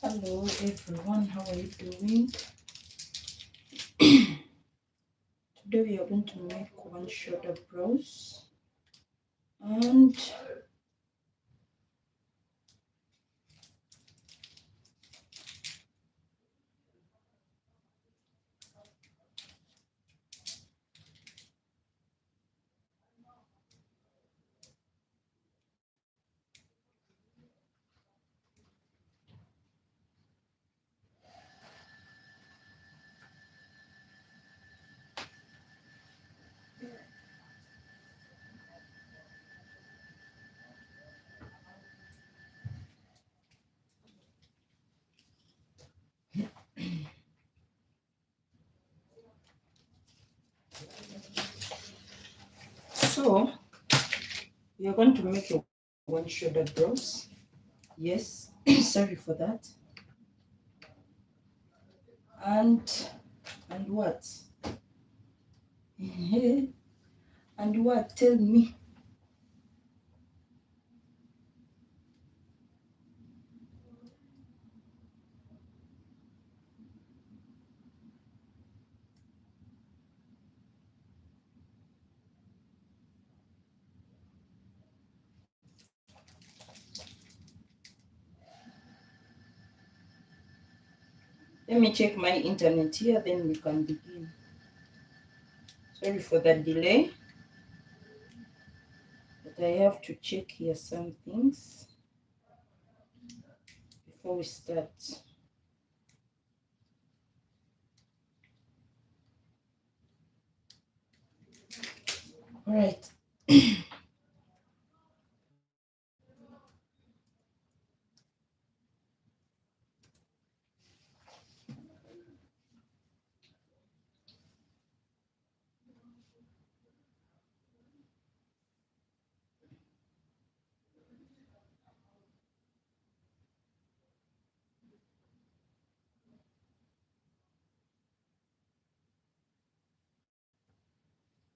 Hello everyone, how are you doing? Today we are going to make one shoulder blouse, and so we are going to make a one shoulder blouse. Yes, sorry for that. And what? And what? Tell me. Let me check my internet here, then we can begin. Sorry for the delay, but I have to check here some things before we start. All right.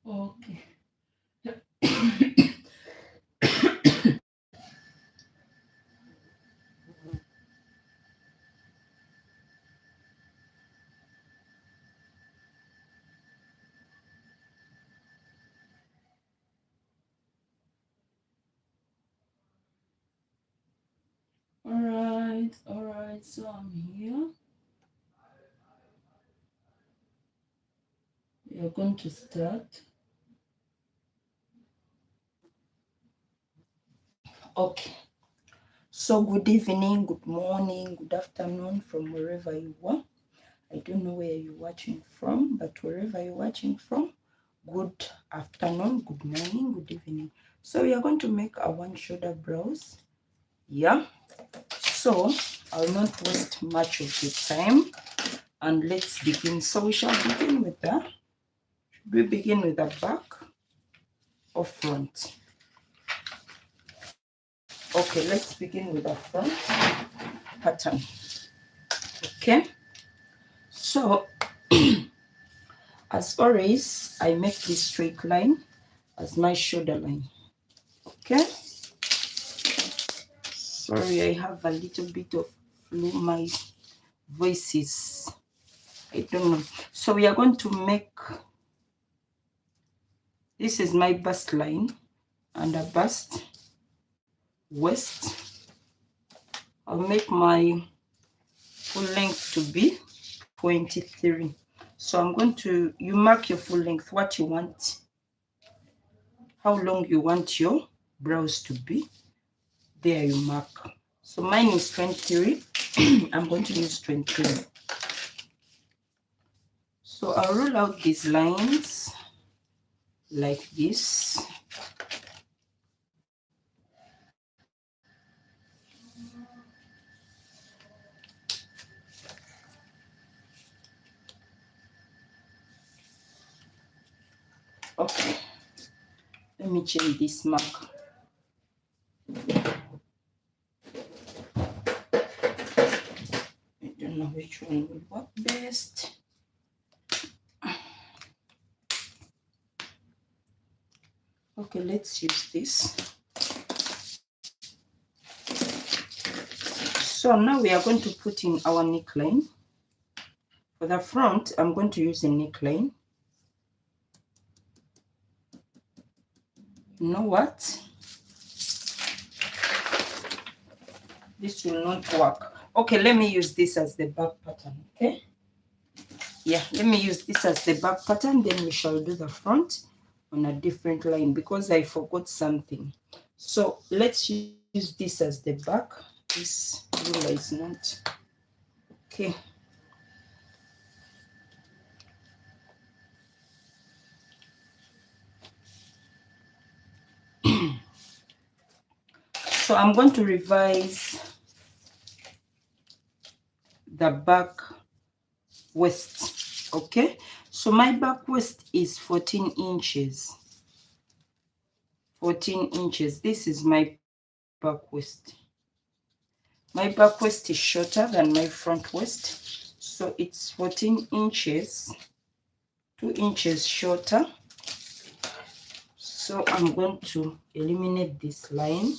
Okay. All right, so I'm here. We are going to start. Okay. So good evening, good morning, good afternoon from wherever you are. I don't know where you're watching from, but wherever you're watching from, good afternoon, good morning, good evening. So we are going to make a one shoulder blouse. Yeah. So I'll not waste much of the time, and let's begin. So we shall begin with the back or front? Okay, let's begin with the front pattern. Okay, so as always, I make this straight line as my shoulder line. Okay, sorry, I have a little bit of flu. My voice is, I don't know. So we are going to make, this is my bust line, and a bust, waist. I'll make my full length to be 23. So I'm going to, you mark your full length, what you want, how long you want your blouse to be. There you mark. So mine is 23. I'm going to use 23. So I'll roll out these lines like this. Okay, let me change this mark. I don't know which one will work best. Okay, let's use this. So now we are going to put in our neckline. For the front, I'm going to use a neckline. You know what? This will not work. Okay, let me use this as the back pattern, okay? Yeah, let me use this as the back pattern, then we shall do the front on a different line because I forgot something. So let's use this as the back. This ruler is not okay. So I'm going to revise the back waist, okay? So my back waist is 14 inches. 14 inches. This is my back waist. My back waist is shorter than my front waist, so it's 14 inches, 2 inches shorter. So I'm going to eliminate this line.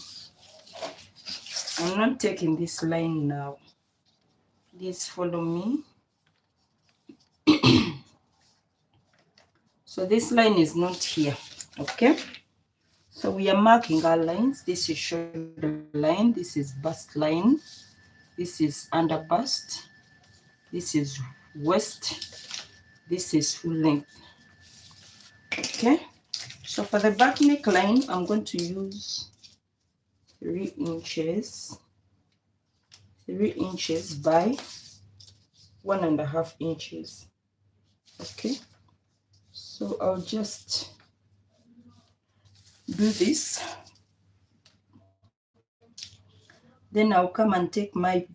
I'm not taking this line now. Please follow me. So this line is not here, okay? So we are marking our lines. This is shoulder line, this is bust line, this is under bust, this is waist, this is full length, okay? So for the back neckline, I'm going to use 3 inches by 1.5 inches, okay? So I'll just do this. Then I'll come and take my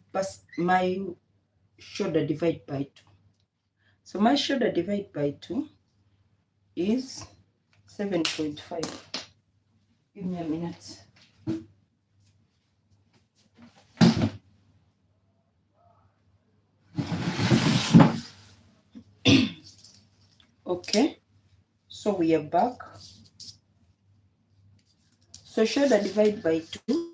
shoulder divide by 2. So my shoulder divide by 2 is 7.5. Give me a minute. Okay, so we are back. So shoulder divide by 2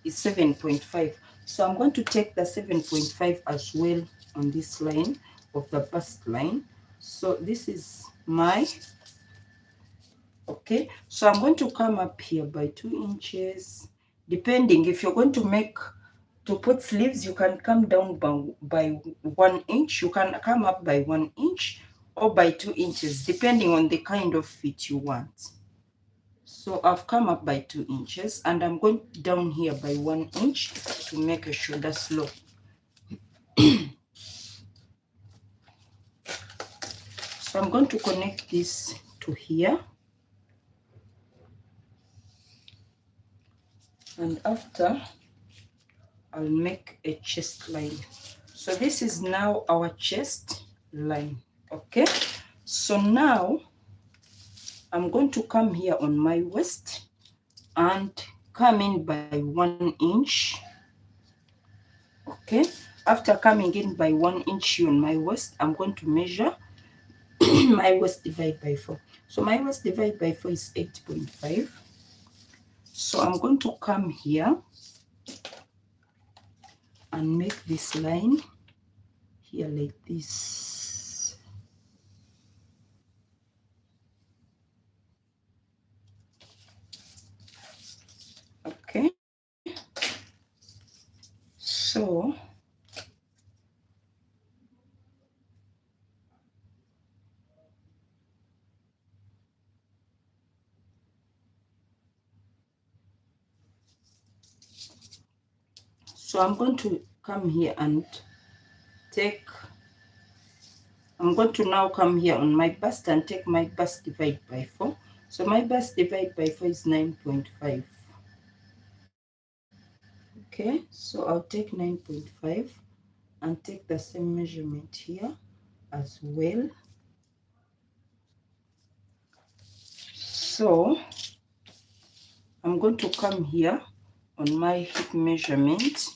is 7.5. So I'm going to take the 7.5 as well on this line of the bust line. So this is my, okay, so I'm going to come up here by 2 inches. Depending, if you're going to put sleeves, you can come down by 1 inch. You can come up by 1 inch or by 2 inches, depending on the kind of fit you want. So I've come up by 2 inches and I'm going down here by 1 inch to make a shoulder slope. So I'm going to connect this to here. And after, I'll make a chest line. So this is now our chest line, okay? So now I'm going to come here on my waist and come in by 1 inch, okay? After coming in by 1 inch on my waist, I'm going to measure my waist divide by 4. So my waist divide by 4 is 8.5. So I'm going to come here and make this line here like this. Okay. So I'm going to come here and I'm going to now come here on my bust and take my bust divide by 4. So my bust divide by 4 is 9.5. Okay, so I'll take 9.5 and take the same measurement here as well. So I'm going to come here on my hip measurement.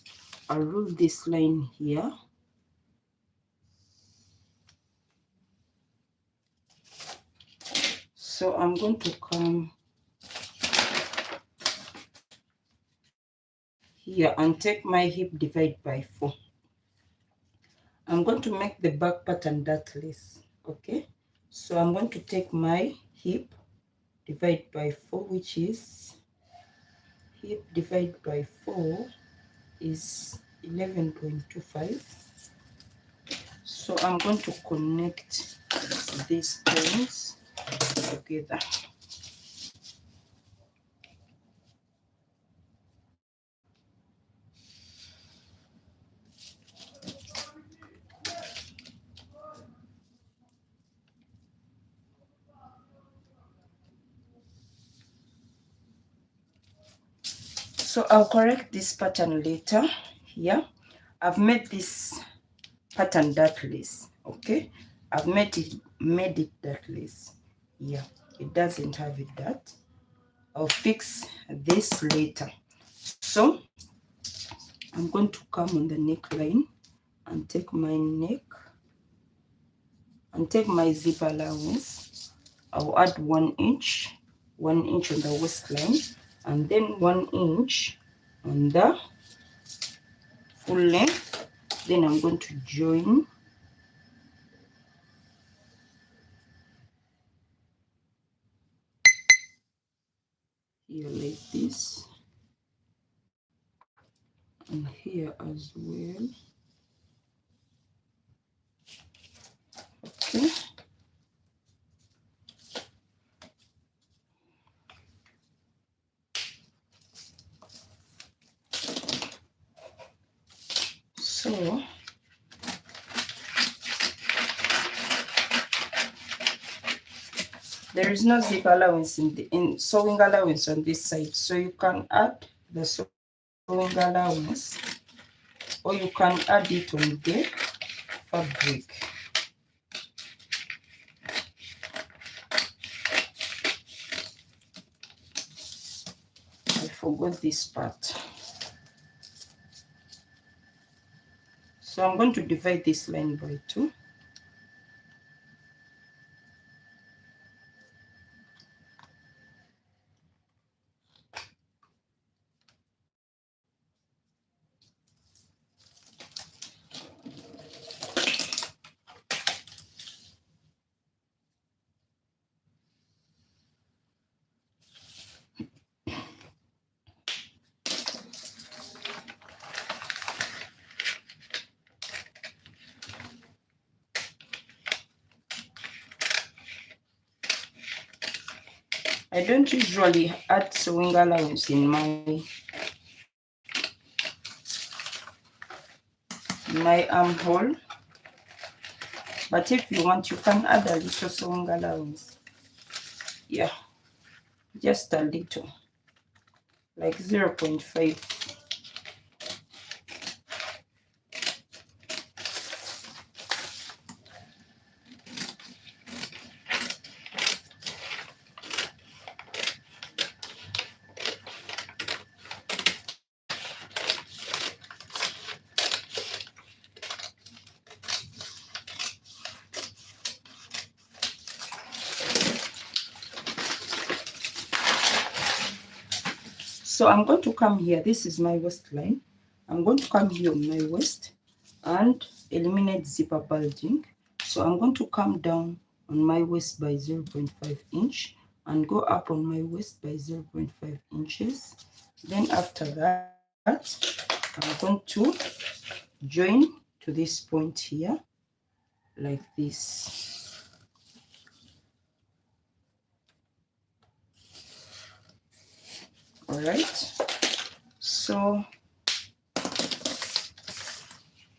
I'll rule this line here. So I'm going to come here and take my hip, divide by 4. I'm going to make the back pattern dartless. Okay, so I'm going to take my hip, divide by 4, which is hip divide by 4 is 11.25. So I'm going to connect these points together. So I'll correct this pattern later. Here I've made this pattern dartless. Okay, I've made it dartless. Yeah, it doesn't have it that. I'll fix this later. So I'm going to come on the neckline and take my neck and take my zip allowance. I'll add 1 inch, 1 inch on the waistline, and then 1 inch on the full length. Then I'm going to join here like this, and here as well. Okay, so there is no zip allowance in sewing allowance on this side, so you can add the sewing allowance, or you can add it on the fabric. I forgot this part. So I'm going to divide this line by 2. I don't usually add sewing allowance in my armhole, but if you want, you can add a little sewing allowance. Yeah, just a little, like 0.5. So I'm going to come here. This is my waistline. I'm going to come here on my waist and eliminate zipper bulging. So I'm going to come down on my waist by 0.5 inch and go up on my waist by 0.5 inches. Then after that, I'm going to join to this point here like this. All right, so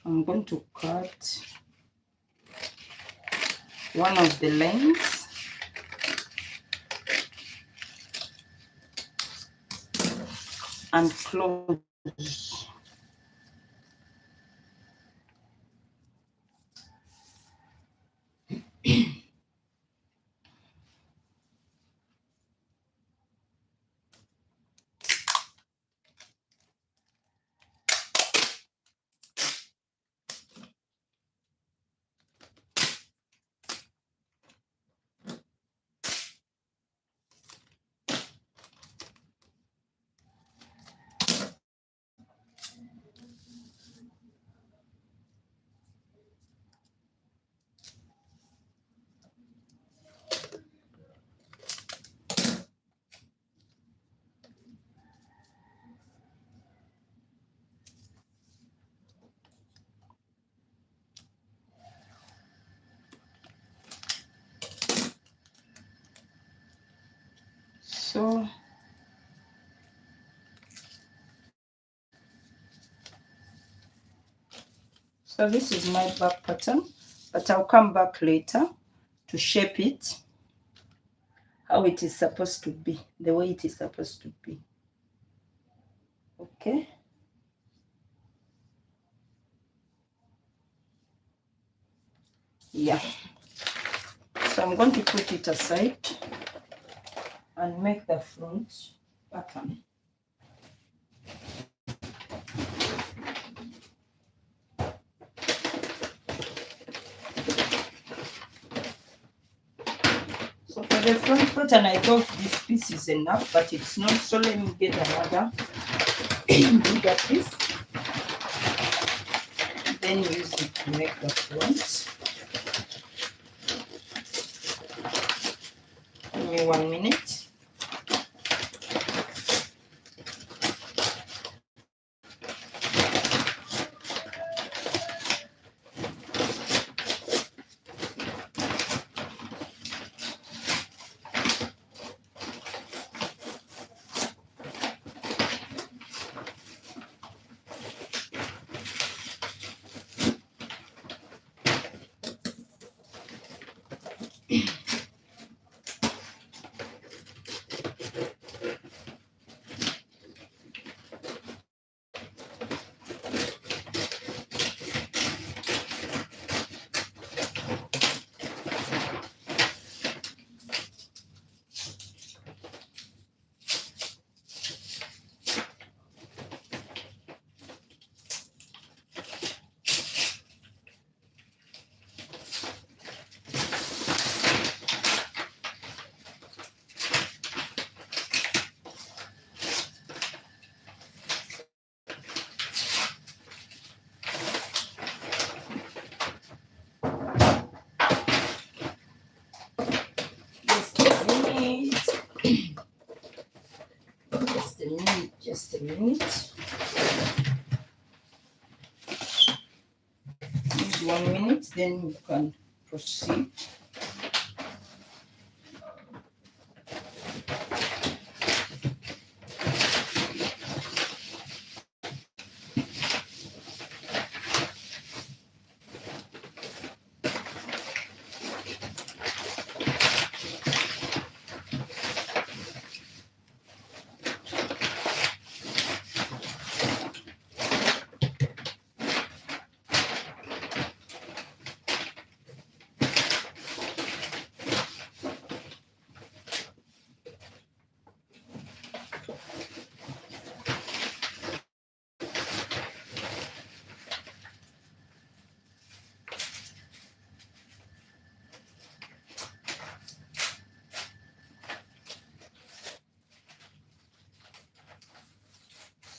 I'm going to cut one of the lines and close. So this is my back pattern, but I'll come back later to shape it how it is supposed to be, the way it is supposed to be. Okay. Yeah. So I'm going to put it aside and make the front pattern. So for the front pattern, I thought this piece is enough, but it's not. So let me get another bigger piece. Then use it to make the front. Give me 1 minute. Just a minute. Use 1 minute, then you can proceed.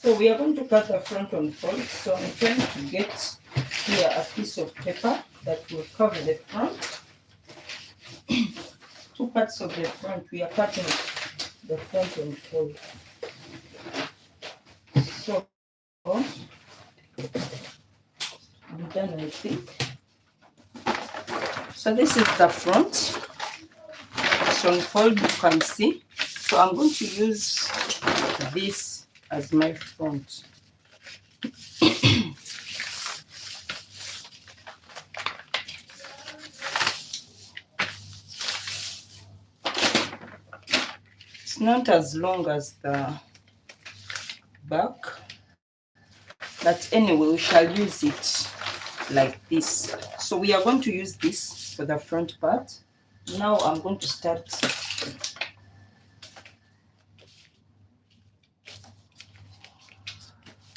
So we are going to cut the front on fold. So I'm trying to get here a piece of paper that will cover the front. 2 parts of the front. We are cutting the front on fold. So I'm done, I think. So this is the front. It's on fold, you can see. So I'm going to use this as my front. It's not as long as the back, but anyway, we shall use it like this. So we are going to use this for the front part. Now I'm going to start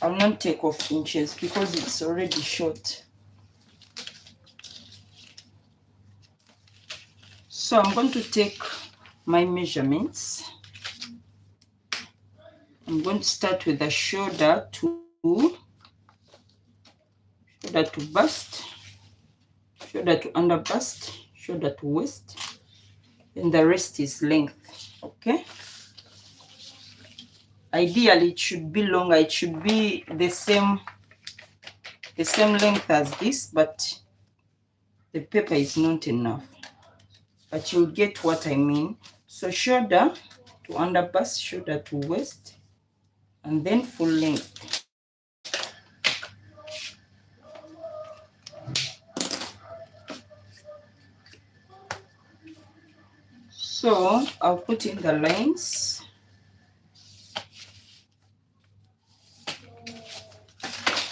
I'll not take off inches because it's already short. So I'm going to take my measurements. I'm going to start with the shoulder to bust, shoulder to under bust, shoulder to waist, and the rest is length. Okay. Ideally, it should be longer. It should be the same length as this, but the paper is not enough. But you'll get what I mean. So shoulder to under bust, shoulder to waist, and then full length. So I'll put in the lines.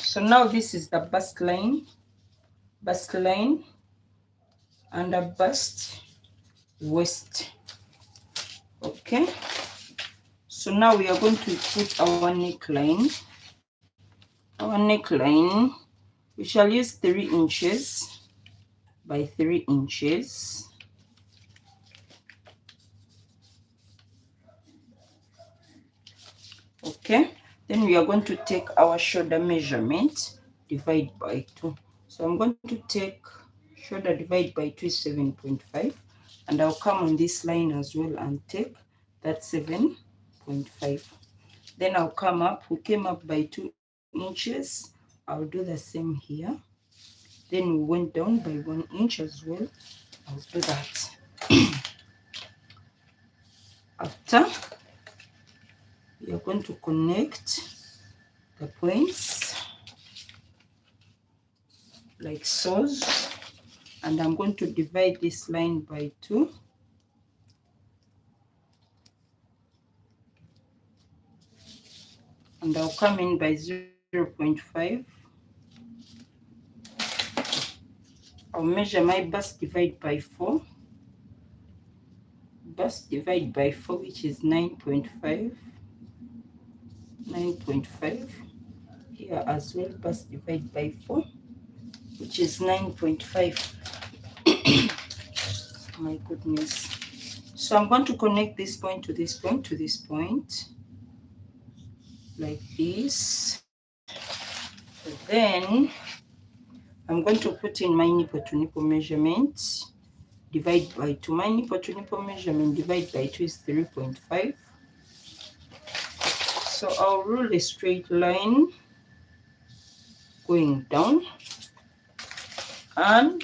So now this is the bust line, under bust, waist. Okay, so now we are going to put our neckline. Our neckline, we shall use 3 inches by 3 inches. Okay, then we are going to take our shoulder measurement, divide by 2. So I'm going to take shoulder divide by 2 is 7.5, and I'll come on this line as well and take that 7.5. Then I'll come up, we came up by 2 inches, I'll do the same here. Then we went down by 1 inch as well, I'll do that. After, we are going to connect the points like so, and I'm going to divide this line by 2. And I'll come in by 0.5. I'll measure my bust divide by 4. Bust divide by 4, which is 9.5. 9.5. Here as well, bust divide by 4, which is 9.5. My goodness. So I'm going to connect this point to this point to this point, like this. Then I'm going to put in my nipple to nipple measurement, divide by 2. My nipple to nipple measurement divide by 2 is 3.5. So I'll rule a straight line going down, and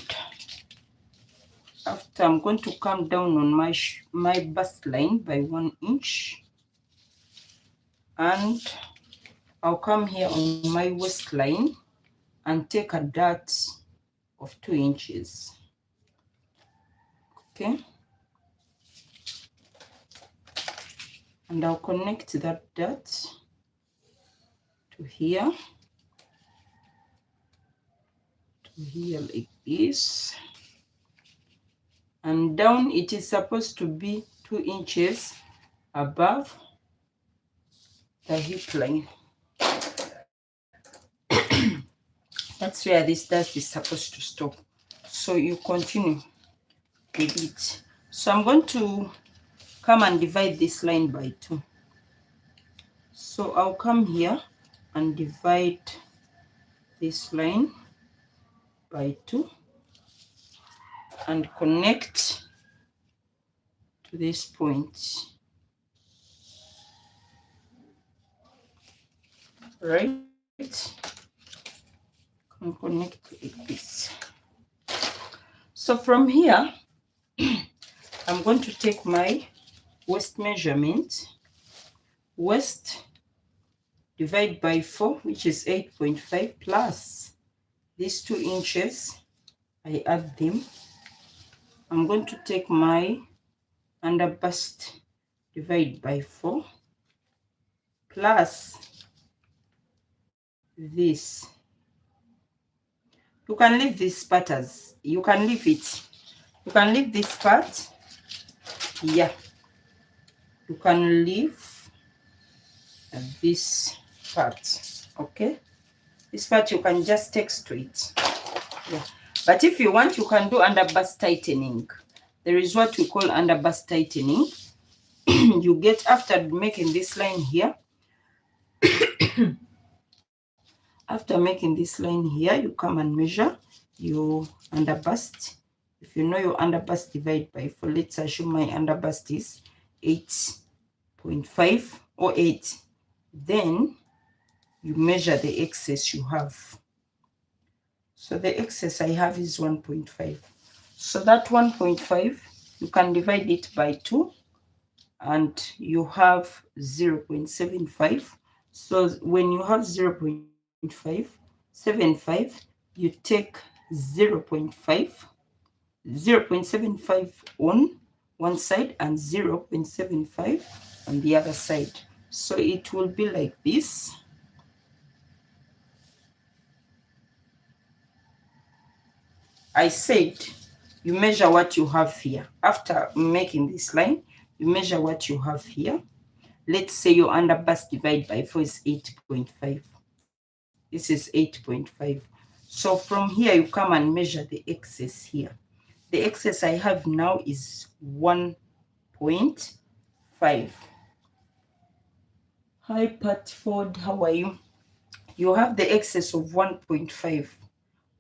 after I'm going to come down on my bust line by 1 inch, and I'll come here on my waistline and take a dart of 2 inches. Okay, and I'll connect that dart to here like this, and down it is supposed to be 2 inches above the hip line. That's where this dart is supposed to stop. So you continue with it. So I'm going to come and divide this line by 2. So I'll come here and divide this line by 2 and connect to this point. Right? And connect like this. So from here, I'm going to take my waist measurement. Waist divide by 4, which is 8.5, plus these 2 inches. I add them. I'm going to take my under bust divide by 4 plus this. You can leave this part as you can leave it. You can leave this part. Yeah, you can leave this part. Okay, this part you can just take straight. Yeah, but if you want, you can do under bust tightening. There is what we call under bust tightening. You get, after making this line here, after making this line here, you come and measure your under bust. If you know your under bust divide by 4, let's assume my under bust is 8.5 or 8. Then you measure the excess you have. So the excess I have is 1.5. So that 1.5, you can divide it by 2 and you have 0.75. So when you have 0.575, you take 0.75 on one side and 0.75 on the other side. So it will be like this. I said you measure what you have here. After making this line, you measure what you have here. Let's say your under bust divided by 4 is 8.5. This is 8.5. So from here, you come and measure the excess here. The excess I have now is 1.5. Hi, Patford, how are you? You have the excess of 1.5.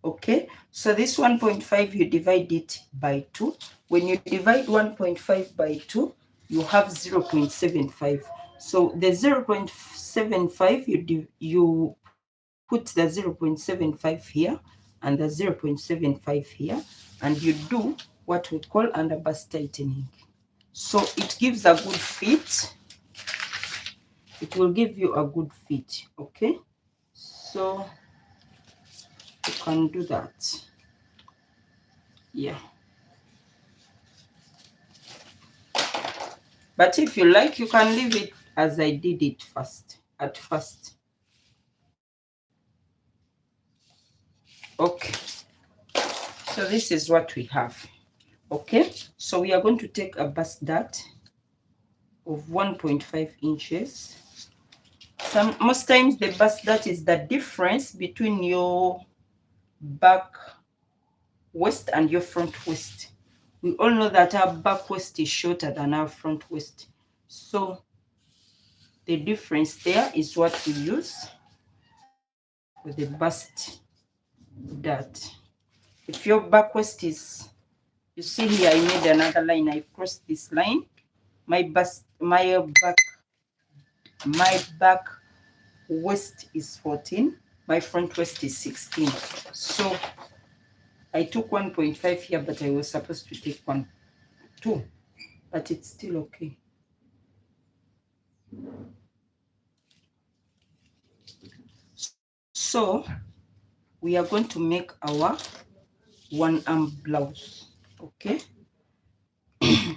Okay, so this 1.5, you divide it by 2. When you divide 1.5 by 2, you have 0.75. So the 0.75, you put the 0.75 here and the 0.75 here, and you do what we call under bust tightening. So it gives a good fit. It will give you a good fit, okay? So you can do that. Yeah. But if you like, you can leave it as I did it at first. Okay. So this is what we have. Okay. So we are going to take a bust dart of 1.5 inches. Most times the bust dart is the difference between your back waist and your front waist. We all know that our back waist is shorter than our front waist. So the difference there is what we use for the bust dart. If your back waist is, you see here, I made another line. I crossed this line. My back waist is 14. My front waist is 16. So I took 1.5 here, but I was supposed to take 2, but it's still okay. So we are going to make our one arm blouse. Okay.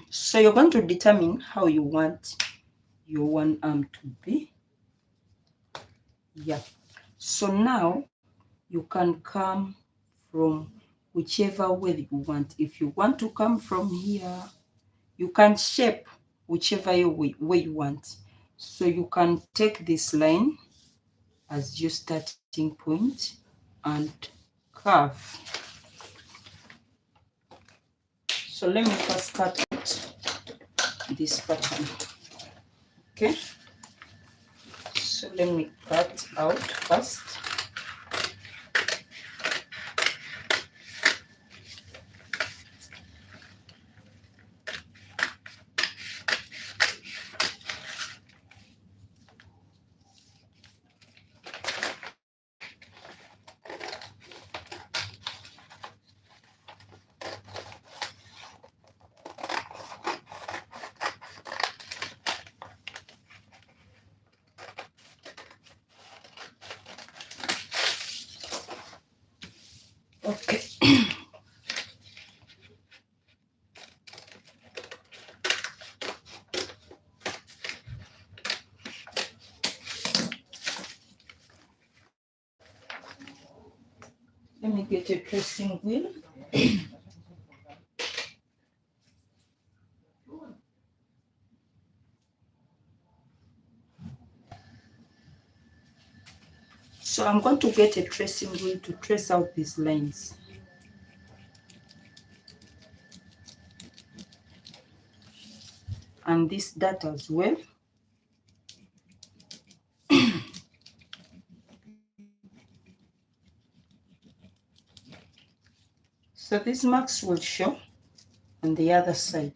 So you're going to determine how you want your one arm to be. Yeah. So now you can come from whichever way you want. If you want to come from here, you can shape whichever way you want. So you can take this line as your starting point and curve. So let me first cut out this pattern. Okay. So let me cut out first. Okay. Let me get a tracing wheel. So I'm going to get a tracing wheel to trace out these lines. And this dart as well. So these marks will show on the other side.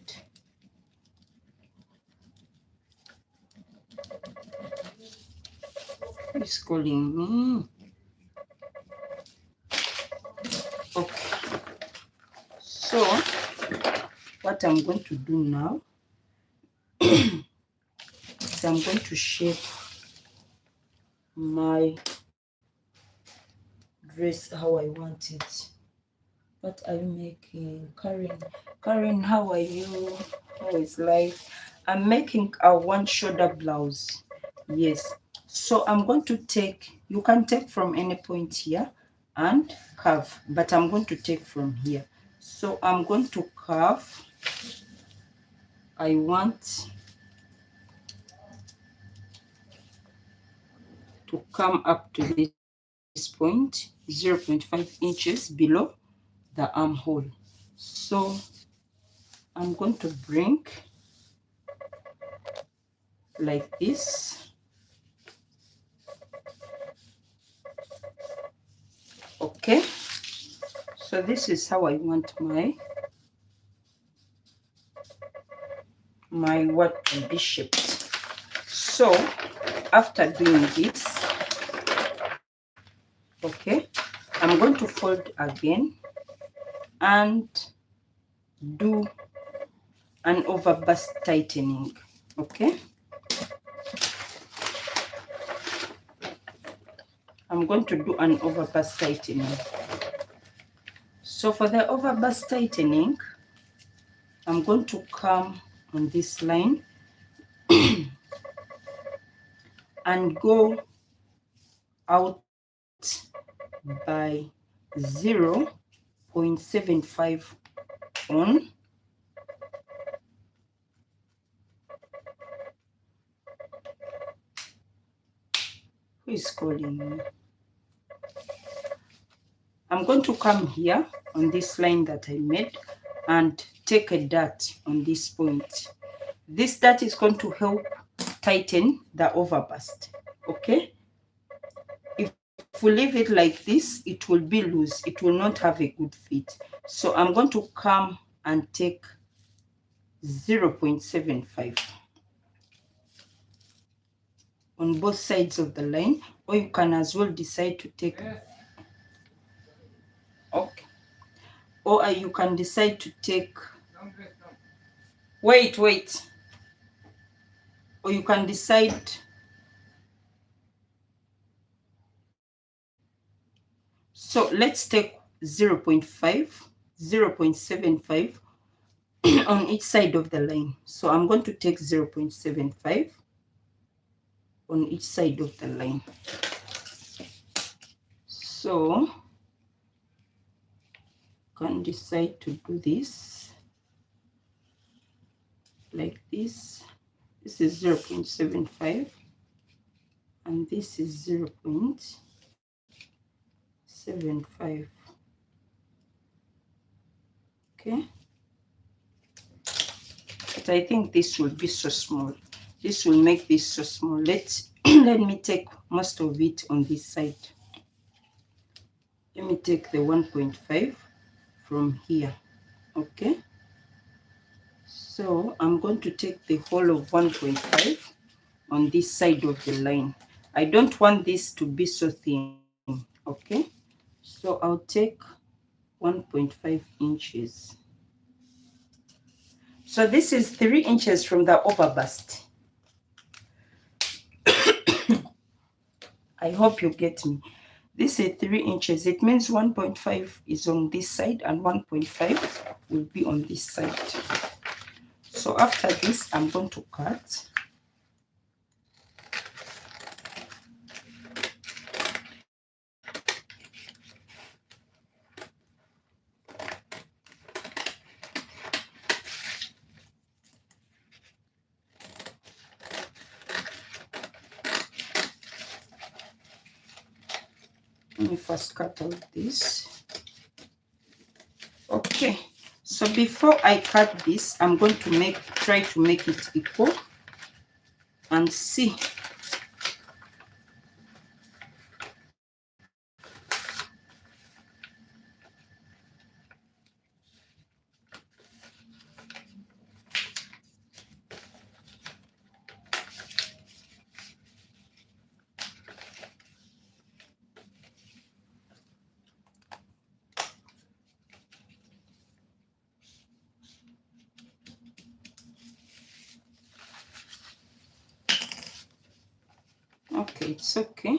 Who's calling me? Okay. So what I'm going to do now, I'm going to shape my dress how I want it. What are you making, Karen? Karen, how are you? How is life? I'm making a one shoulder blouse. Yes. So I'm going to take, you can take from any point here and curve, but I'm going to take from here. So I'm going to curve. I want to come up to this point, 0.5 inches below the armhole. So I'm going to bring like this. Okay, so this is how I want my what to be shaped. So after doing this, okay, I'm going to fold again and do an overbust tightening. Okay, I'm going to do an overbust tightening. So for the overbust tightening, I'm going to come on this line and go out by 0.75 on. Who is calling me? I'm going to come here on this line that I made and take a dart on this point. This dart is going to help tighten the overbust. Okay, if we leave it like this, it will be loose, it will not have a good fit. So I'm going to come and take 0.75 on both sides of the line, or you can as well decide to take, okay, or you can decide to take, wait, or you can decide, so let's take 0.75 on each side of the line. So I'm going to take 0.75 on each side of the line. So can decide to do this like this. This is 0.75 and this is 0.75. Okay, but I think this will be so small. This will make this so small. Let me take most of it on this side. Let me take the 1.5 from here. Okay, so I'm going to take the whole of 1.5 on this side of the line. I don't want this to be so thin. Okay, so I'll take 1.5 inches. So this is 3 inches from the overbust. I hope you get me. This is 3 inches. It means 1.5 is on this side and 1.5 will be on this side. So after this, I'm going to cut. Let me first cut out this. Okay, so before I cut this, I'm going to try to make it equal and see. Okay, it's okay.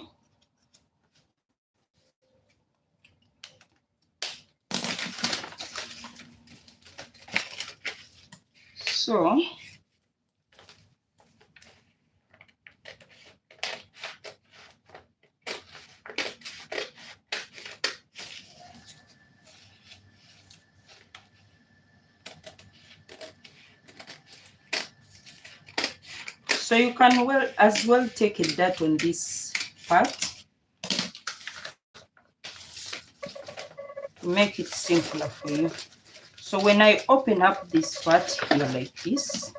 So you can as well take a dart on this part to make it simpler for you. So when I open up this part here like this,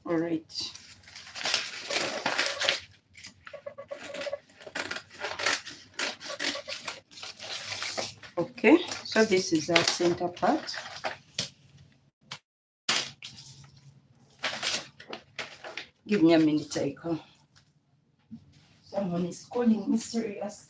all right. Okay, so this is our center part. Give me a minute, I come. Someone is calling me serious.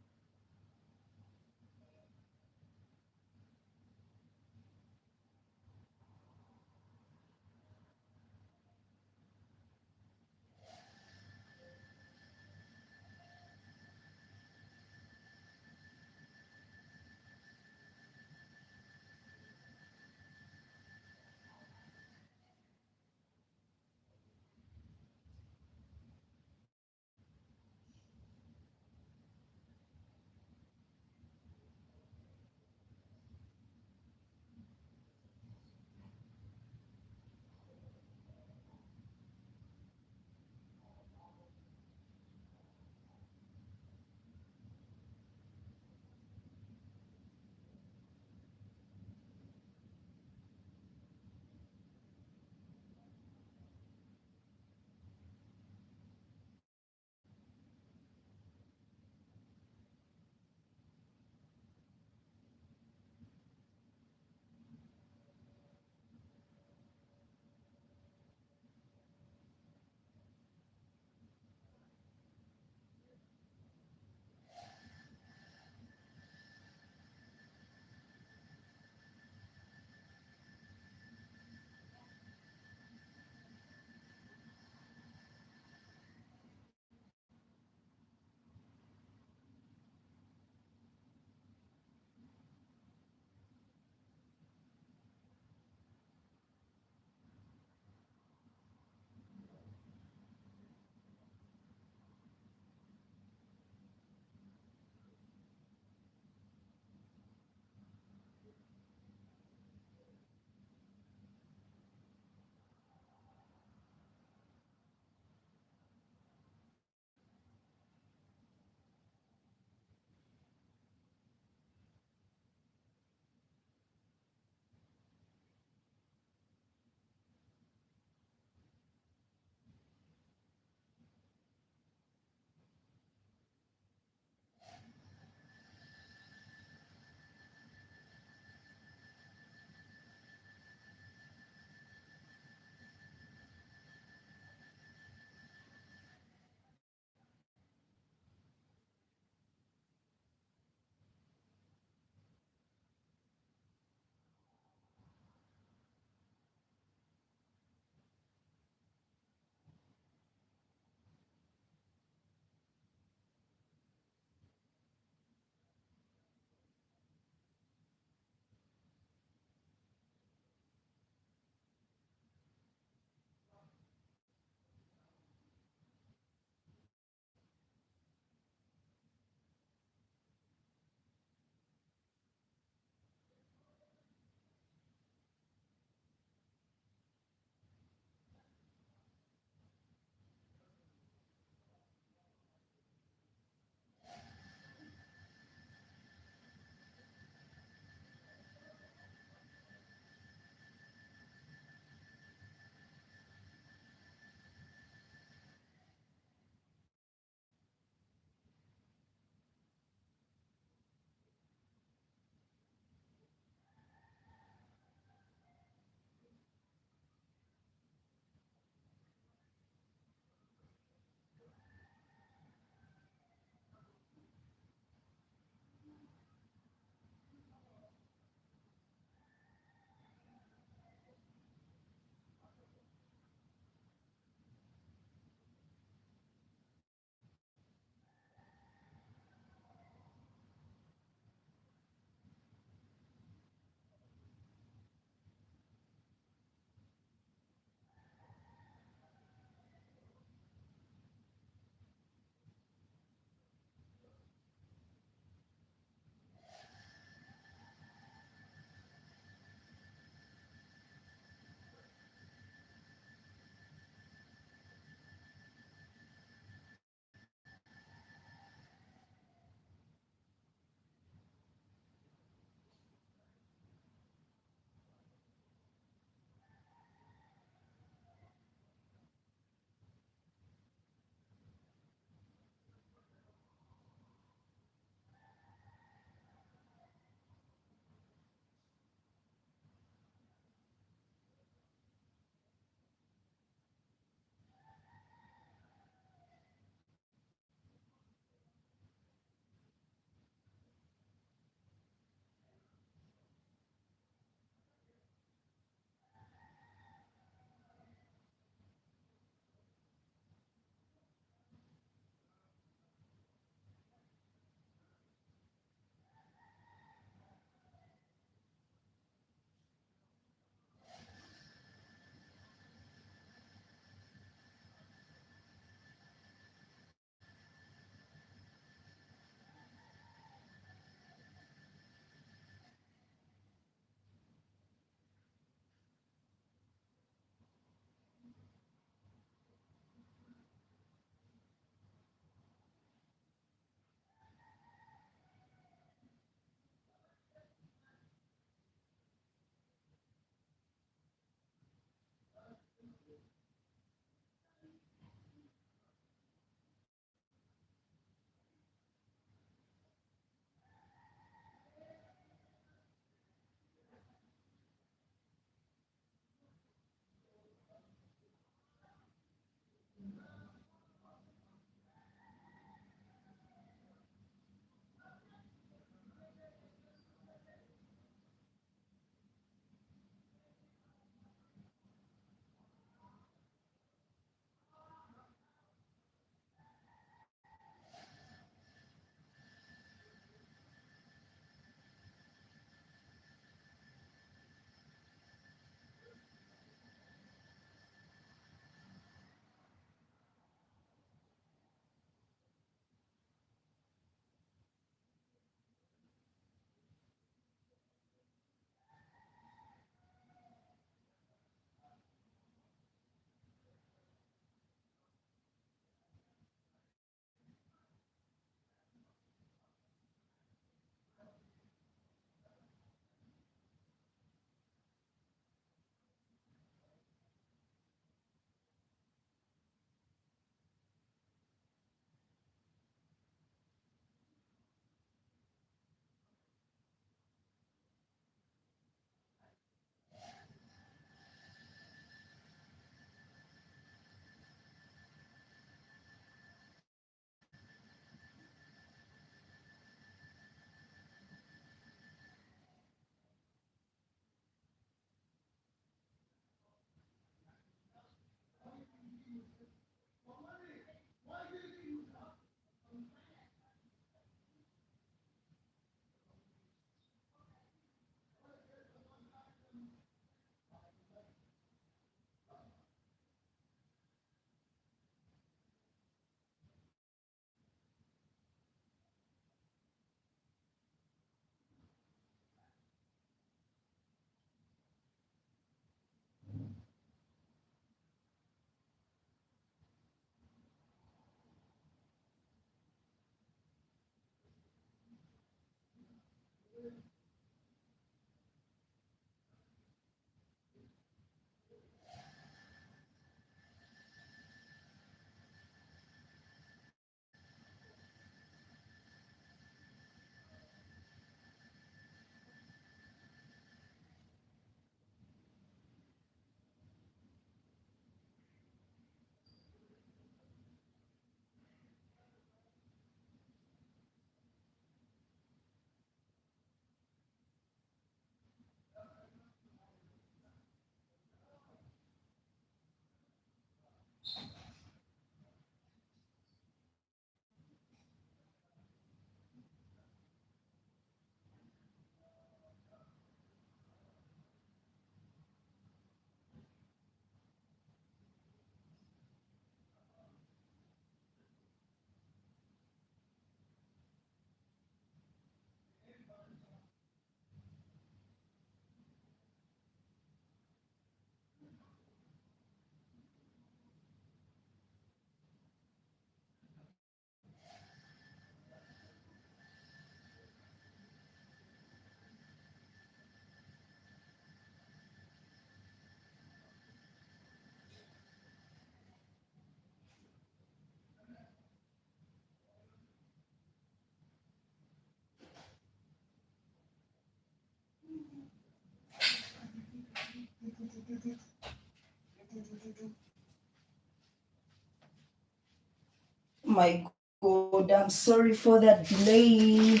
My God, I'm sorry for that delay.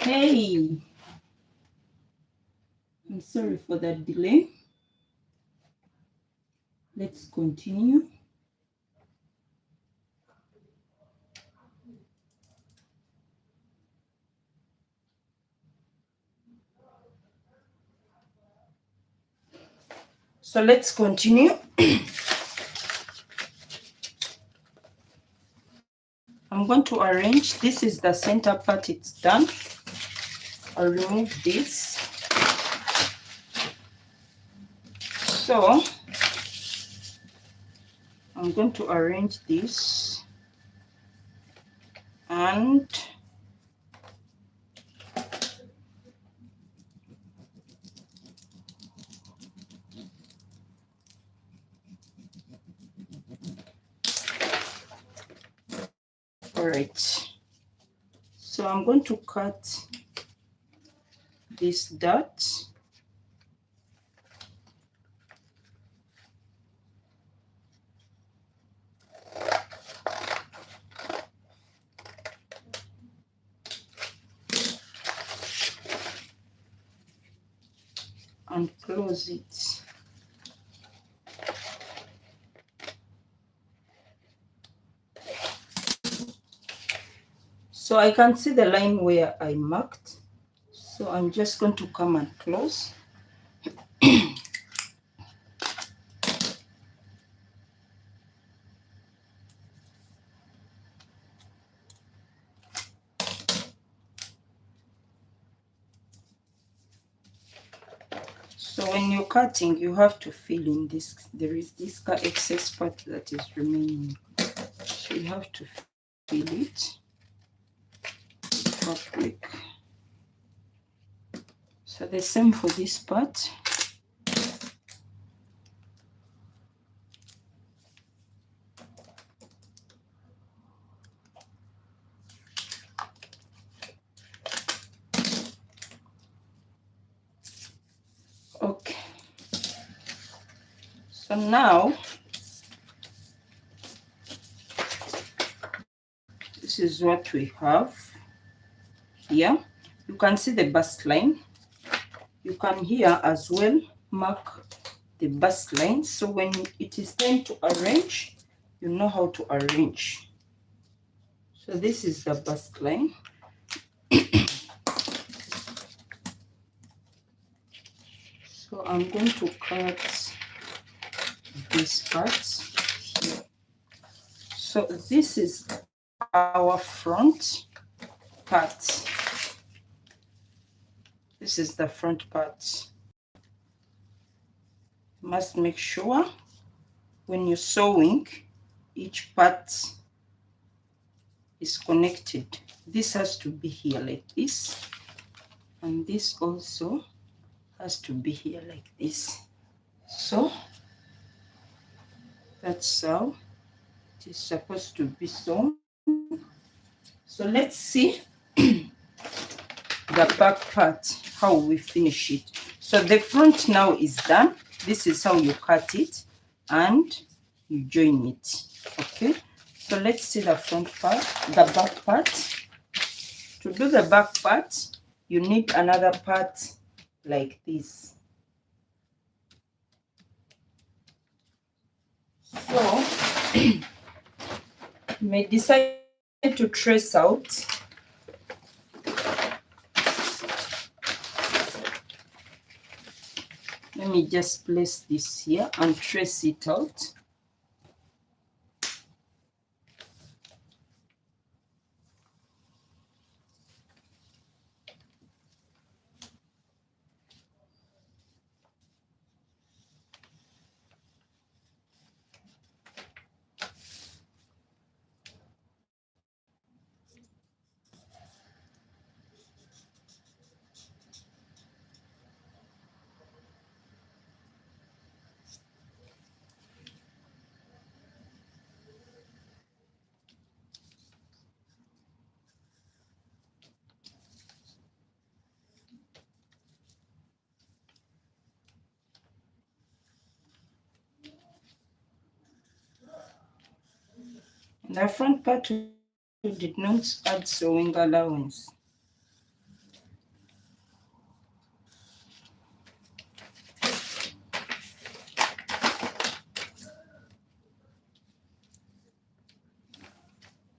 Hey, I'm sorry for that delay. Let's continue. So let's continue. I'm going to arrange. This is the center part, it's done. I'll remove this. So I'm going to arrange this and all right. So I'm going to cut this dot. And close it. So I can see the line where I marked. So I'm just going to come and close. So when you're cutting, you have to fill in this. There is this excess part that is remaining. So you have to fill it properly. So the same for this part. Okay. So now this is what we have here. You can see the bust line. You can here as well mark the bust line. So when it is time to arrange, you know how to arrange. So this is the bust line. So I'm going to cut this part. So this is our front part. This is the front part. You must make sure when you're sewing, each part is connected. This has to be here like this. and this also has to be here like this. So that's how it is supposed to be sewn. So let's see the back part, how we finish it. So the front now is done. This is how you cut it and you join it. Okay, so let's see the front part, the back part. To do the back part, you need another part like this. So you may decide to trace out let me just place this here and trace it out. The front part did not add sewing allowance.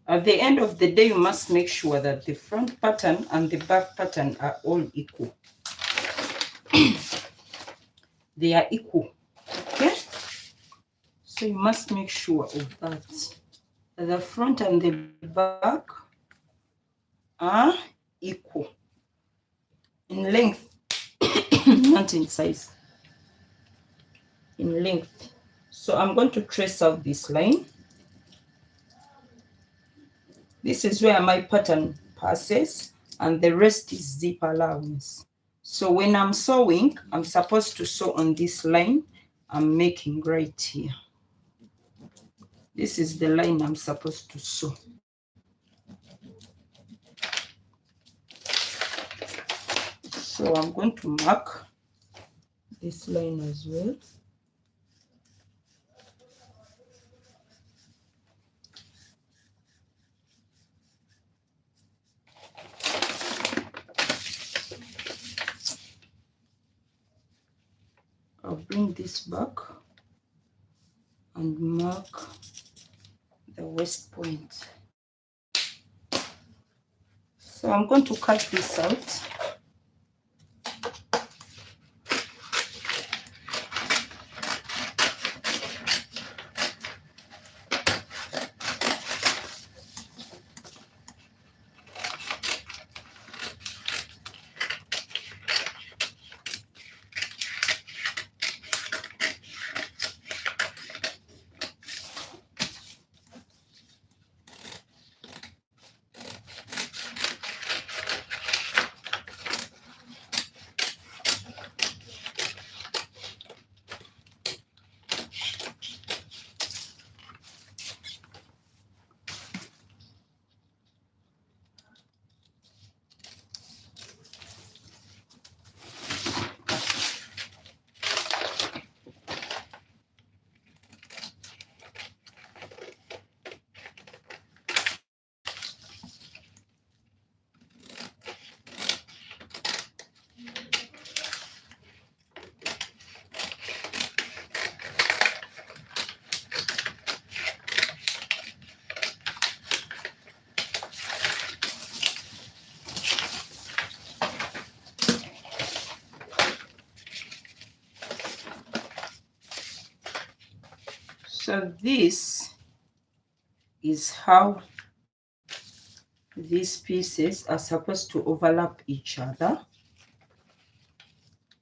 At the end of the day, you must make sure that the front pattern and the back pattern are all equal. They are equal, okay? So you must make sure of that. The front and the back are equal in length, not in size, in length. So I'm going to trace out this line. This is where my pattern passes, and the rest is zip allowance. So when I'm sewing, I'm supposed to sew on this line I'm making right here. This is the line I'm supposed to sew. So I'm going to mark this line as well. I'll bring this back and mark the waist point. So I'm going to cut this out. So this is how these pieces are supposed to overlap each other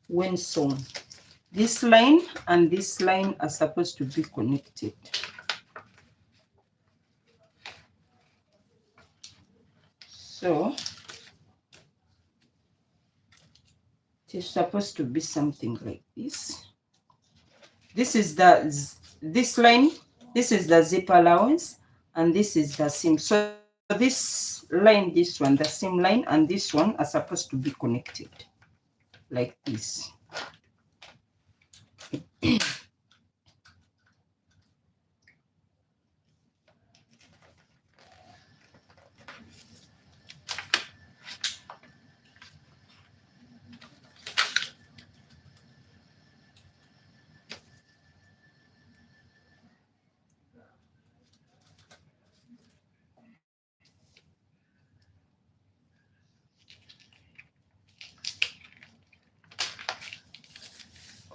when sewn. This line and this line are supposed to be connected. So It is supposed to be something like this. This is this line, this is the zip allowance, and this is the seam. So this line, this one, the seam line, and this one are supposed to be connected like this.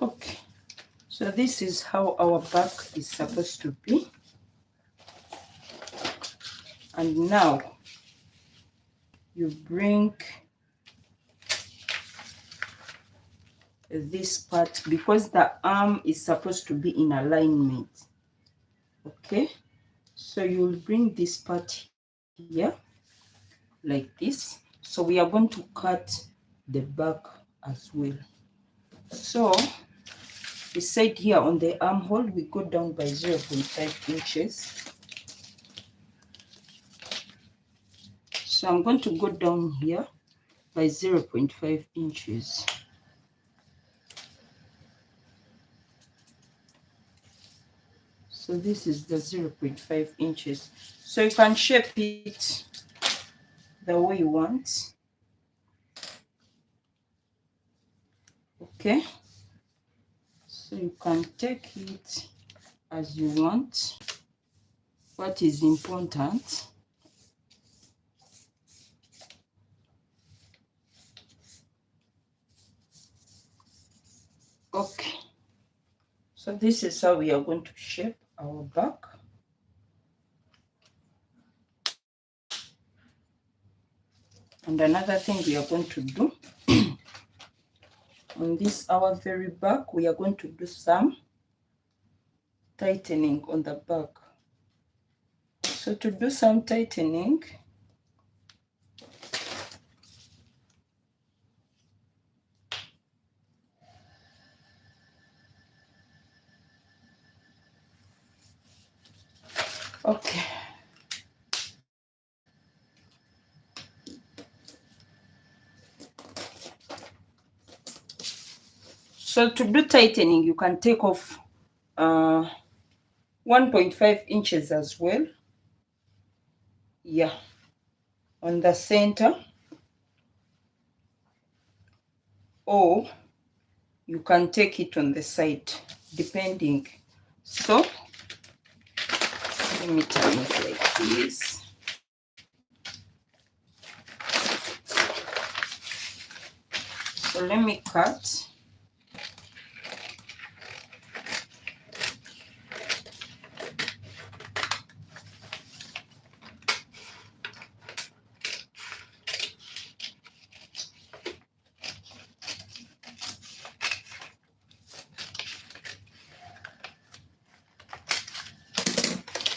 Okay, so this is how our back is supposed to be. And now you bring this part, because the arm is supposed to be in alignment. Okay, so you'll bring this part here like this. So we are going to cut the back as well. So we said here on the armhole we go down by 0.5 inches. So I'm going to go down here by 0.5 inches. So this is the 0.5 inches. So you can shape it the way you want. Okay, so you can take it as you want. What is important, okay, so this is how we are going to shape our back. And another thing we are going to do on this our very back, we are going to do some tightening on the back. So to do some tightening, okay, so to do tightening you can take off 1.5 inches as well, yeah, on the center, or you can take it on the side depending. So let me turn it like this. So let me cut.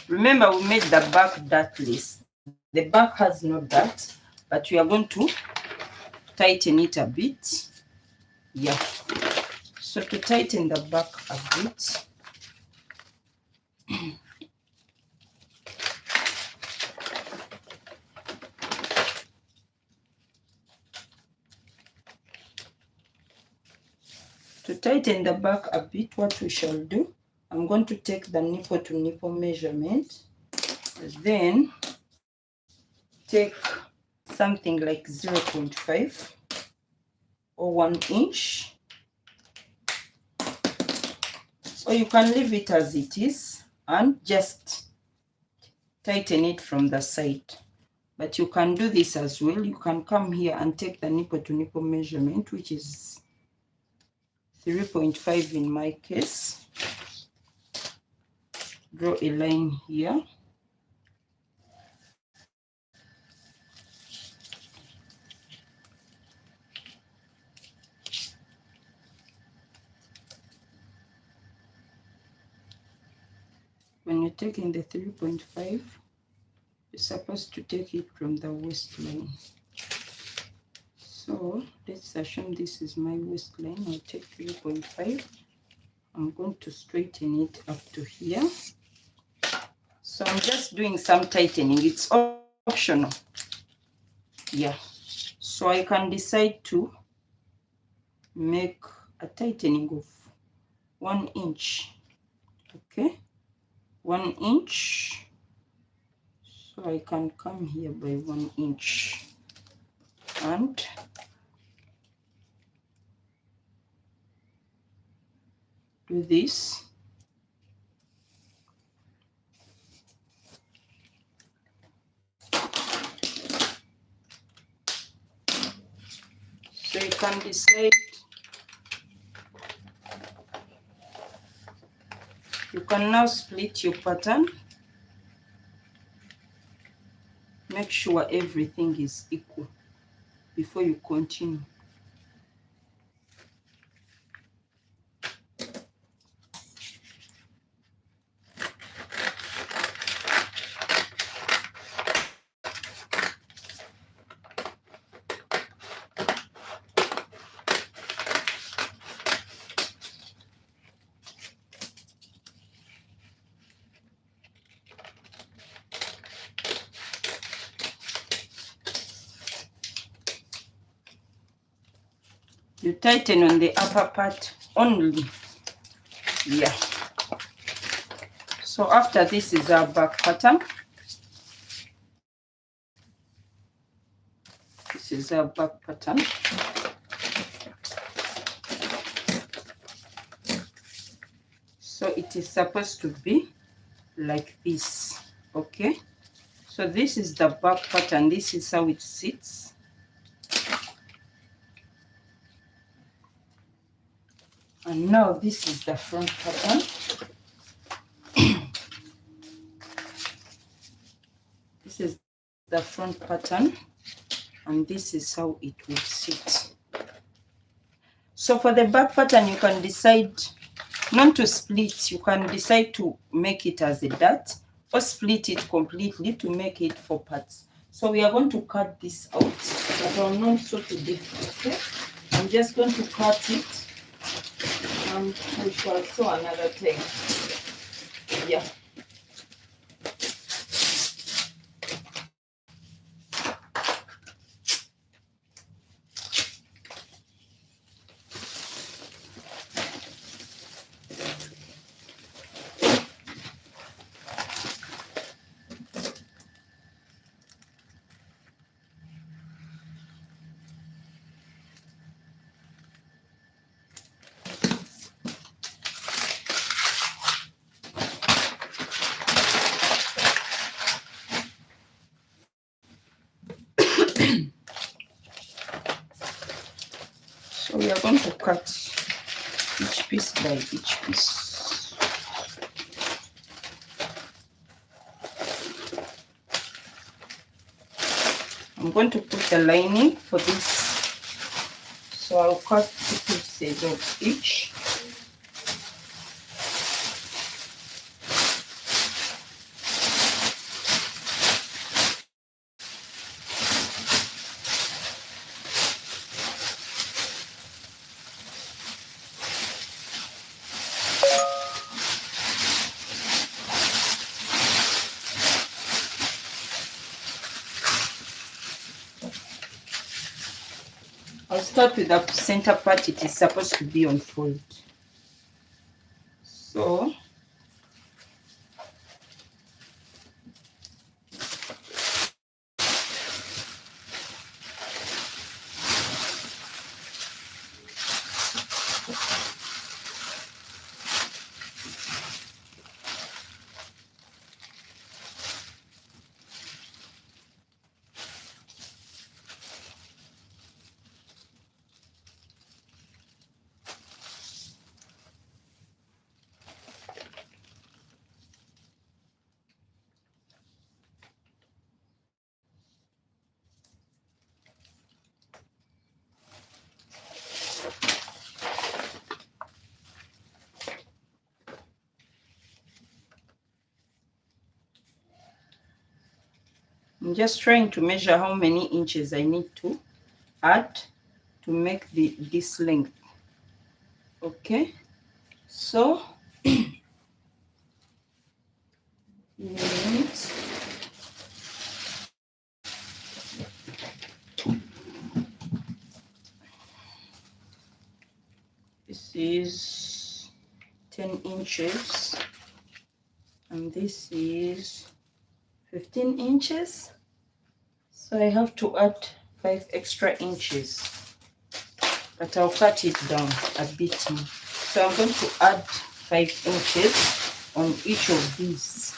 Remember, we made the back dirtless. The back has no dirt, but we are going to tighten it a bit. Yeah. So to tighten the back a bit, what we shall do, I'm going to take the nipple to nipple measurement, then take something like 0.5 or 1 inch, or you can leave it as it is and just tighten it from the side. But you can do this as well. You can come here and take the nipple to nipple measurement, which is 3.5 in my case. Draw a line here. When you're taking the 3.5, you're supposed to take it from the waistline. So So let's assume this is my waistline. I'll take 3.5. I'm going to straighten it up to here. So I'm just doing some tightening. It's optional. Yeah. So I can decide to make a tightening of 1 inch. Okay. 1 inch. So I can come here by 1 inch and do this. So you can decide, you can now split your pattern. Make sure everything is equal before you continue. You tighten on the upper part only. Yeah. So after this is our back pattern. This is our back pattern. So it is supposed to be like this. Okay. So this is the back pattern. This is how it sits. And now this is the front pattern. This is the front pattern, and this is how it will sit. So for the back pattern, you can decide not to split. You can decide to make it as a dot or split it completely to make it 4 parts. So we are going to cut this out, but I'll not sew today. Okay, I'm just going to cut it, and we shall sew another time. Yeah. So we are going to cut each piece by each piece. I'm going to put the lining for this. So I'll cut 2 pieces of each. I'll start with the center part. It is supposed to be on fold. So I'm just trying to measure how many inches I need to add to make this length. Okay, so this is 10 inches and this is 15 inches. So I have to add 5 extra inches, but I'll cut it down a bit more. So I'm going to add 5 inches on each of these.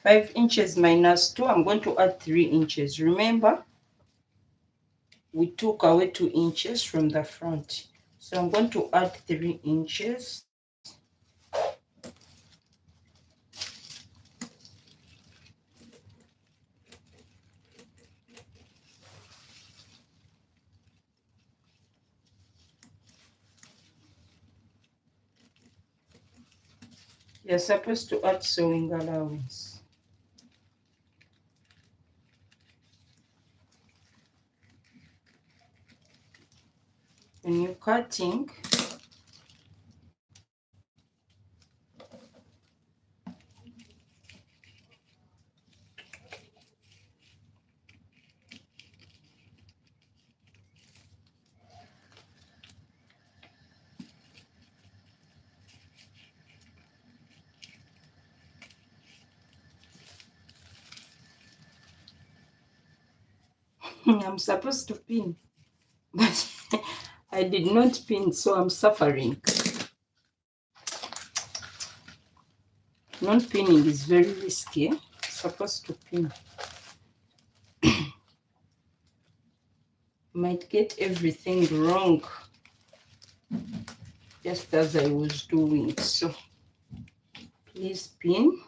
Five inches minus 2, I'm going to add 3 inches. Remember, we took away 2 inches from the front. So I'm going to add 3 inches. You're supposed to add sewing allowance. When you're cutting, I'm supposed to pin, but I did not pin, so I'm suffering. Non-pinning is very risky. I'm supposed to pin. Might get everything wrong just as I was doing. So please pin.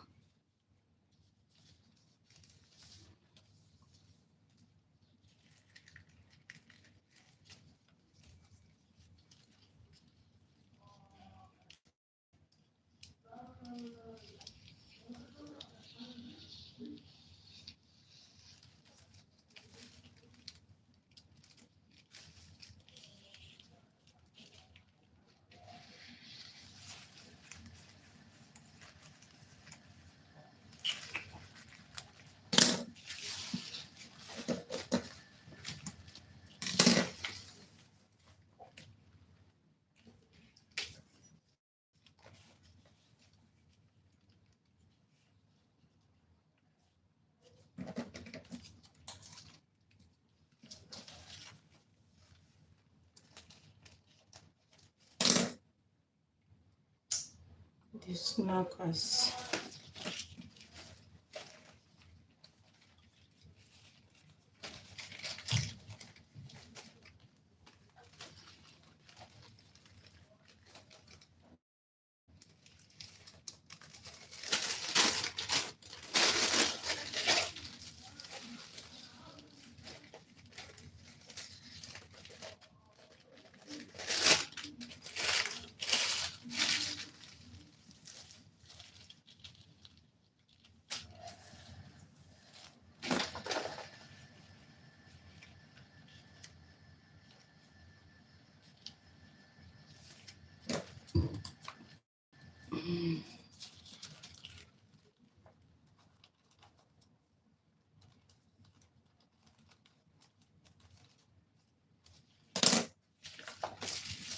These markers.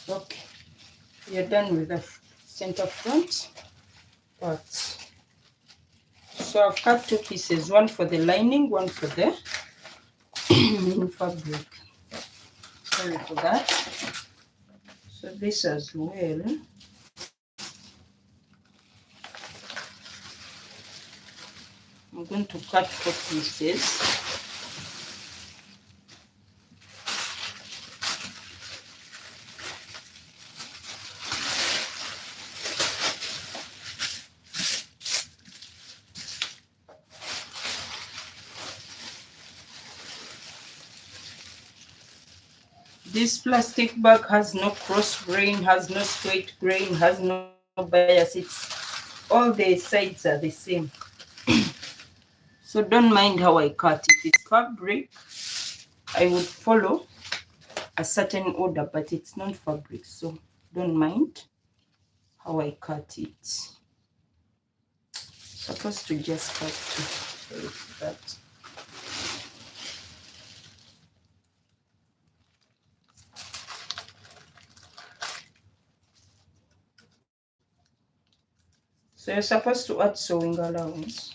Okay, you're done with the center front part. So I've cut 2 pieces, one for the lining, one for the main fabric. Sorry for that. So this as well. I'm going to cut 4 pieces. This plastic bag has no cross grain, has no straight grain, has no bias. All the sides are the same. So don't mind how I cut. If it's fabric, I would follow a certain order, but it's not fabric, so don't mind how I cut it. Supposed to just cut to that. So you're supposed to add sewing allowance,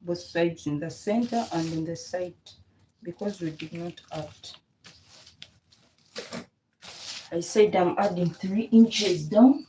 both sides, in the center and in the side, because we did not add. I said I'm adding 3 inches down.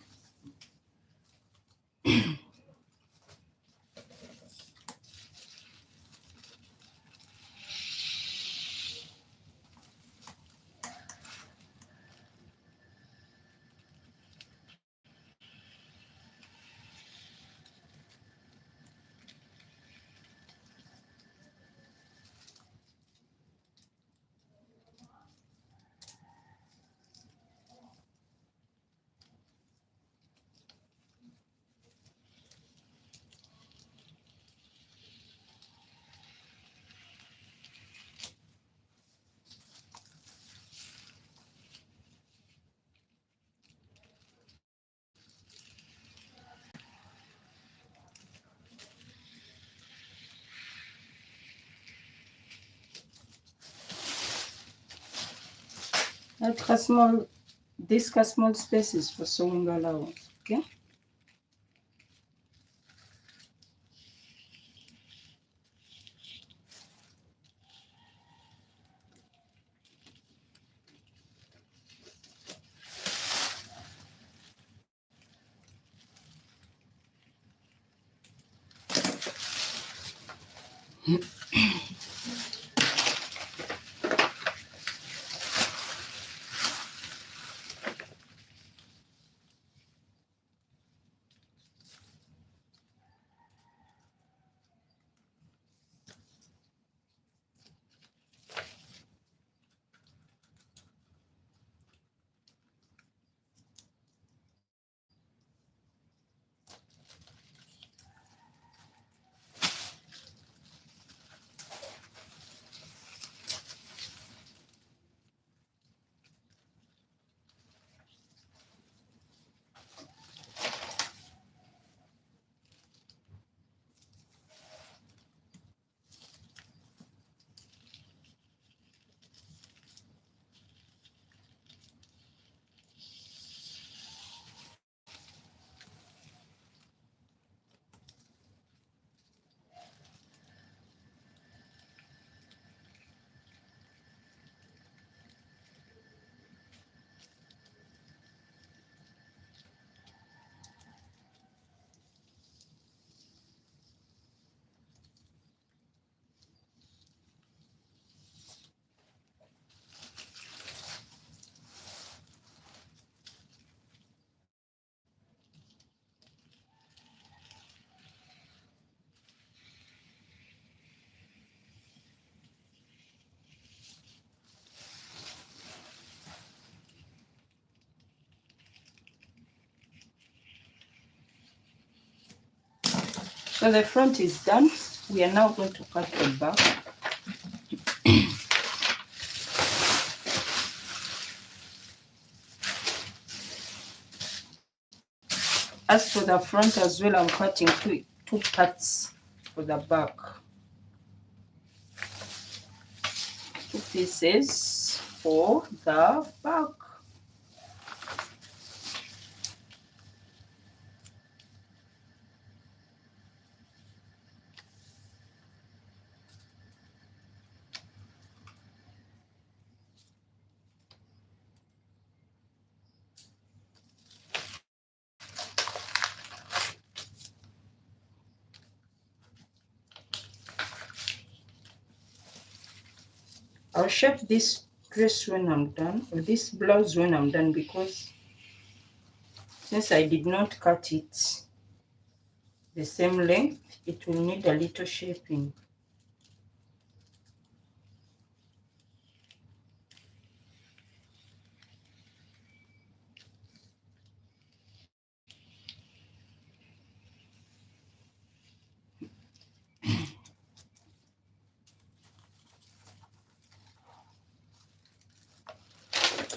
This small spaces for sewing allowance, okay? So the front is done. We are now going to cut the back. As for the front as well, I'm cutting two parts for the back. 2 pieces for the back. I'll shape this dress when I'm done, or this blouse when I'm done, because since I did not cut it the same length, it will need a little shaping.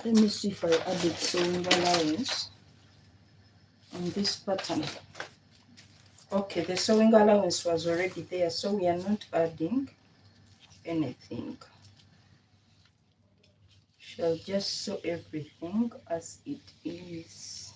Let me see if I added sewing allowance on this pattern. Okay, the sewing allowance was already there, so we are not adding anything. Shall just sew everything as it is.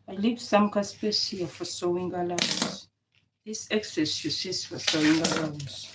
I leave some space here for sewing allowance. This excess you see is for sewing allowance.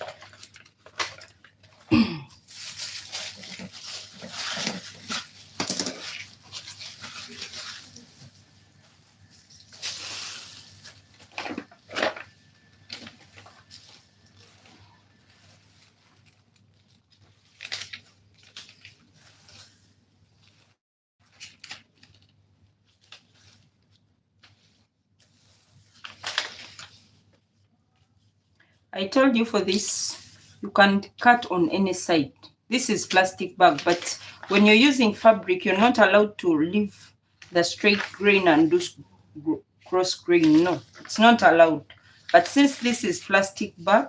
I told you for this, you can cut on any side. This is plastic bag, but when you're using fabric, you're not allowed to leave the straight grain and do cross grain. No, it's not allowed. But since this is plastic bag,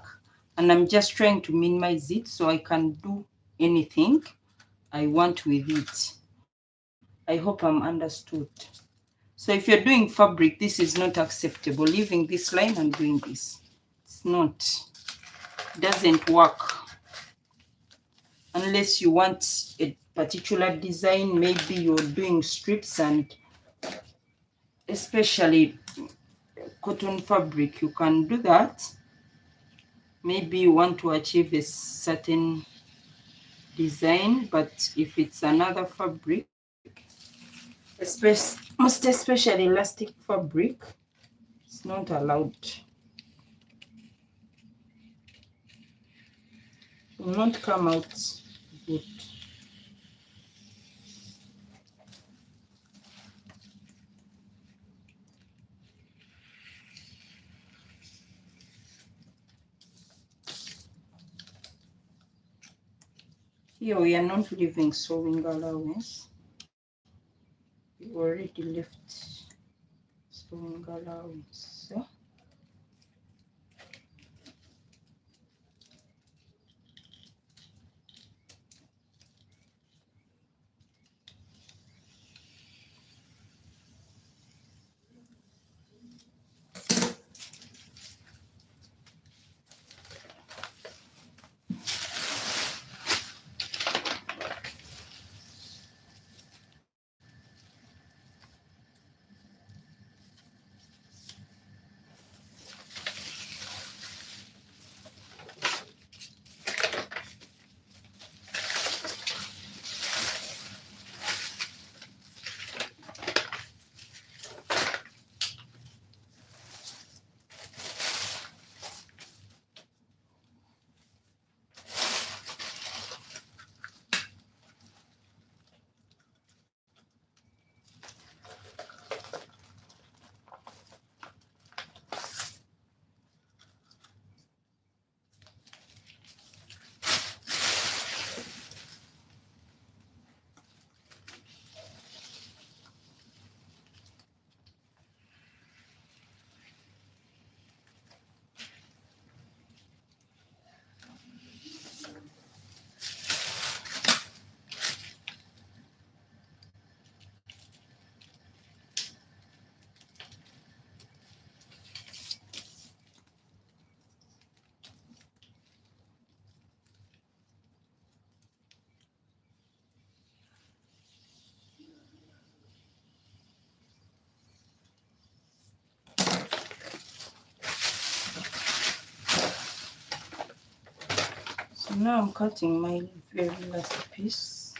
and I'm just trying to minimize it so I can do anything I want with it. I hope I'm understood. So if you're doing fabric, this is not acceptable. Leaving this line and doing this. It's not. Doesn't work unless you want a particular design. Maybe you're doing strips, and especially cotton fabric, you can do that. Maybe you want to achieve a certain design, but if it's another fabric, most especially elastic fabric, it's not allowed. It will not come out good. Here we are not leaving sewing allowance. We already left sewing allowance. So now I'm cutting my very last piece.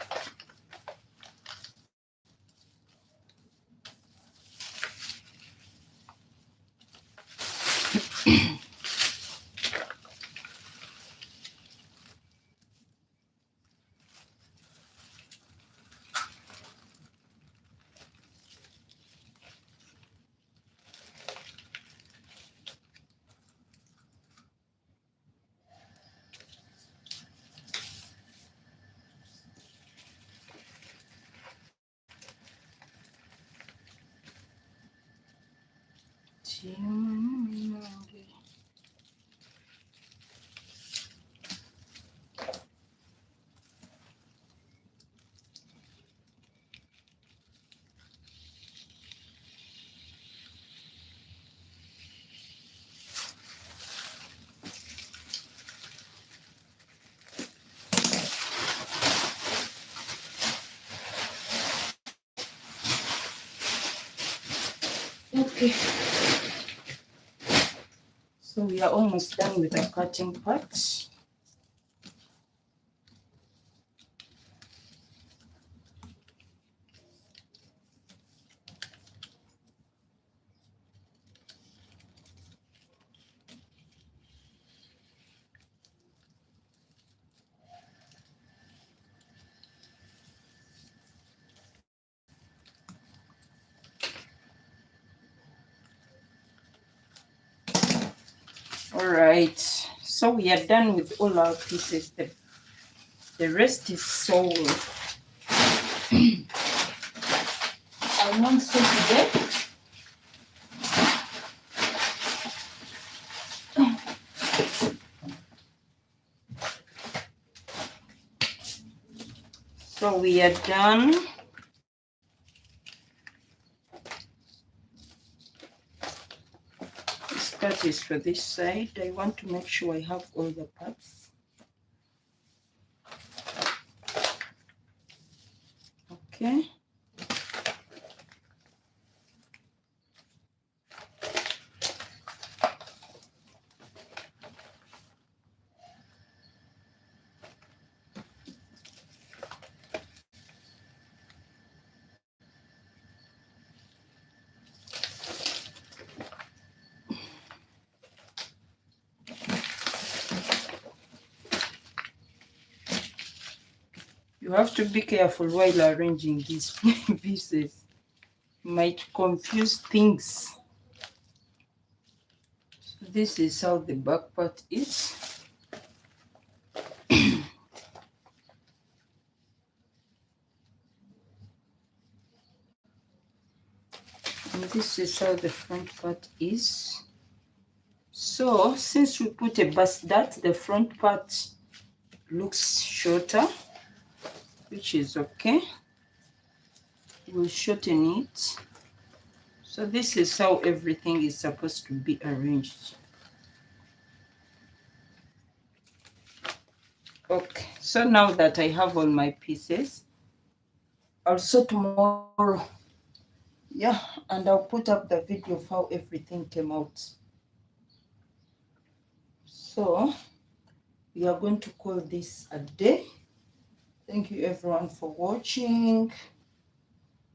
Okay, so we are almost done with the cutting part. All right, so we are done with all our pieces. The rest is sold. I want to today. So we are done. This part is for this side. I want to make sure I have all the parts. Okay. You have to be careful while arranging these pieces. You might confuse things. So this is how the back part is. And this is how the front part is. So since we put a bust dart, the front part looks shorter, which is okay. We'll shorten it. So this is how everything is supposed to be arranged. Okay, so now that I have all my pieces, I'll sew tomorrow. Yeah, and I'll put up the video of how everything came out. So we are going to call this a day. Thank you everyone for watching.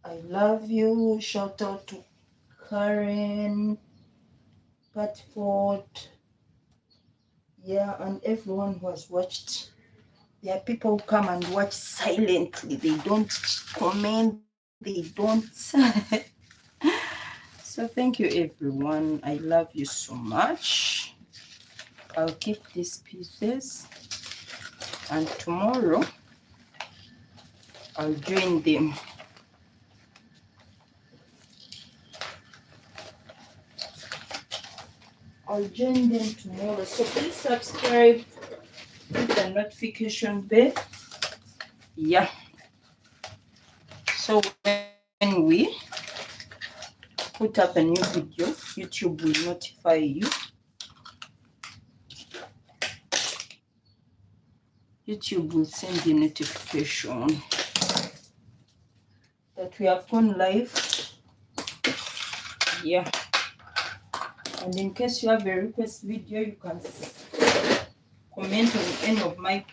I love you. Shout out to Karen, Patford, yeah, and everyone who has watched. There are people who come and watch silently. They don't comment. They don't. So thank you everyone. I love you so much. I'll keep these pieces, and tomorrow I'll join them. I'll join them tomorrow. So please subscribe, hit the notification bell. Yeah. So when we put up a new video, YouTube will notify you. YouTube will send you notification that we have gone live. Yeah. And in case you have a request video, you can comment on any of my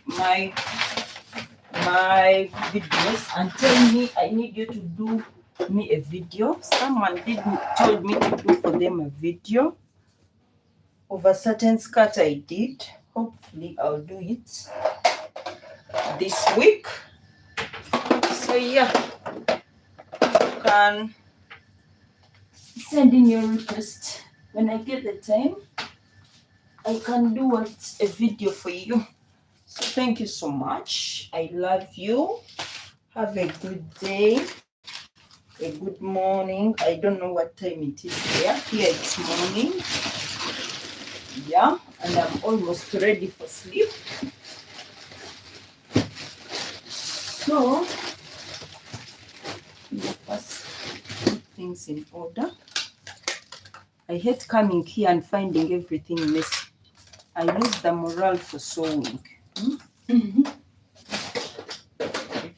videos and tell me I need you to do me a video. Someone told me to do for them a video of a certain skirt I did. Hopefully I'll do it this week. So yeah, you can send in your request. When I get the time, I can do a video for you. So thank you so much. I love you. Have a good day. a good morning. I don't know what time it is there. Here it's morning. Yeah, and I'm almost ready for sleep. So let's put things in order. I hate coming here and finding everything messy. I lose the morale for sewing. If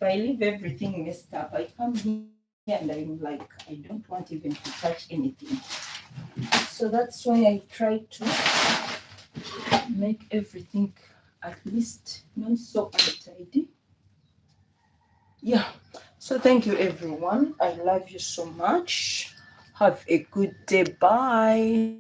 I leave everything messed up, I come here and I'm like, I don't want even to touch anything. So that's why I try to make everything at least not so untidy. Yeah. So thank you, everyone. I love you so much. Have a good day. Bye.